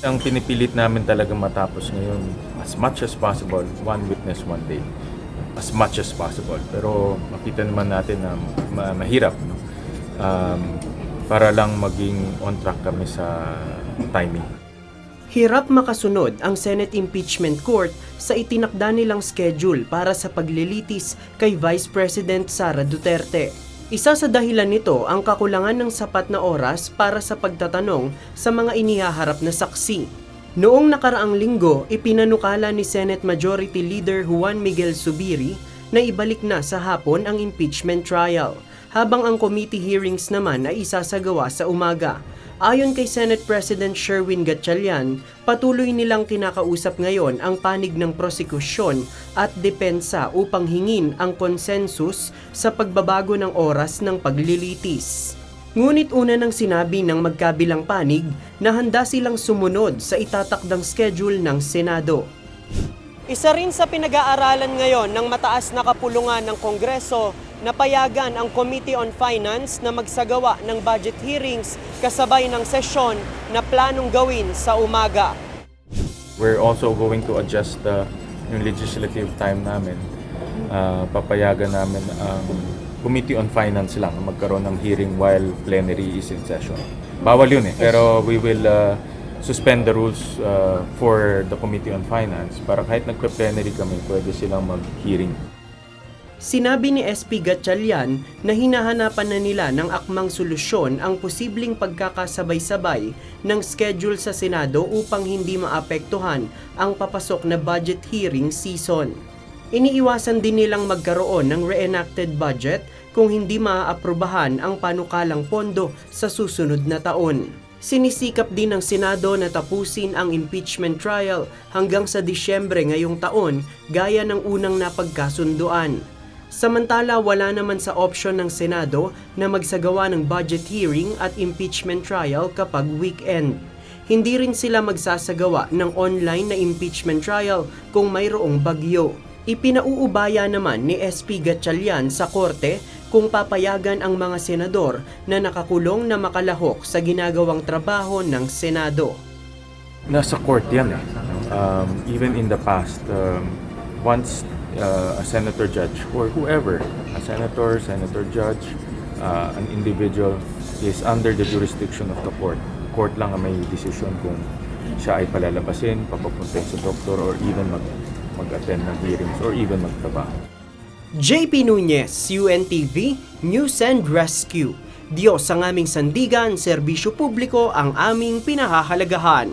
Ang pinipilit namin talaga matapos ngayon, as much as possible, one witness, one day. As much as possible. Pero makita naman natin na mahirap, no? Para lang maging on track kami sa timing. Hirap makasunod ang Senate Impeachment Court sa itinakda nilang schedule para sa paglilitis kay Vice President Sara Duterte. Isa sa dahilan nito ang kakulangan ng sapat na oras para sa pagtatanong sa mga inihaharap na saksi. Noong nakaraang linggo, ipinanukala ni Senate Majority Leader Juan Miguel Zubiri na ibalik na sa hapon ang impeachment trial, habang ang committee hearings naman ay isasagawa sa umaga. Ayon kay Senate President Sherwin Gatchalian, patuloy nilang kinakausap ngayon ang panig ng prosekusyon at depensa upang hingin ang konsensus sa pagbabago ng oras ng paglilitis. Ngunit una nang sinabi ng magkabilang panig na handa silang sumunod sa itatakdang schedule ng Senado. Isa rin sa pinag-aaralan ngayon ng mataas na kapulungan ng Kongreso na payagan ang Committee on Finance na magsagawa ng budget hearings kasabay ng sesyon na planong gawin sa umaga. We're also going to adjust yung legislative time namin. Papayagan namin ang Committee on Finance lang magkaroon ng hearing while plenary is in session. Bawal yun eh, pero we will suspend the rules for the Committee on Finance para kahit nagpe-plenary kami, pwede silang mag-hearing. Sinabi ni SP Gatchalian na hinahanapan na nila ng akmang solusyon ang posibleng pagkakasabay-sabay ng schedule sa Senado upang hindi maapektuhan ang papasok na budget hearing season. Iniiwasan din nilang magkaroon ng reenacted budget kung hindi maaaprubahan ang panukalang pondo sa susunod na taon. Sinisikap din ng Senado na tapusin ang impeachment trial hanggang sa Disyembre ngayong taon gaya ng unang napagkasunduan. Samantala, wala naman sa opsyon ng Senado na magsagawa ng budget hearing at impeachment trial kapag weekend. Hindi rin sila magsasagawa ng online na impeachment trial kung mayroong bagyo. Ipinauubaya naman ni SP Gatchalian sa korte kung papayagan ang mga senador na nakakulong na makalahok sa ginagawang trabaho ng Senado. Nasa court yan eh. Even in the past, once a senator judge or whoever, a senator judge, an individual is under the jurisdiction of the court. Court lang ang may decision kung siya ay palalabasin, papapunta sa doktor, or even mag-attend ng hearings, or even magtrabaho. JP Nunez, UNTV, News and Rescue. Diyos ang aming sandigan, serbisyo publiko ang aming pinahahalagahan.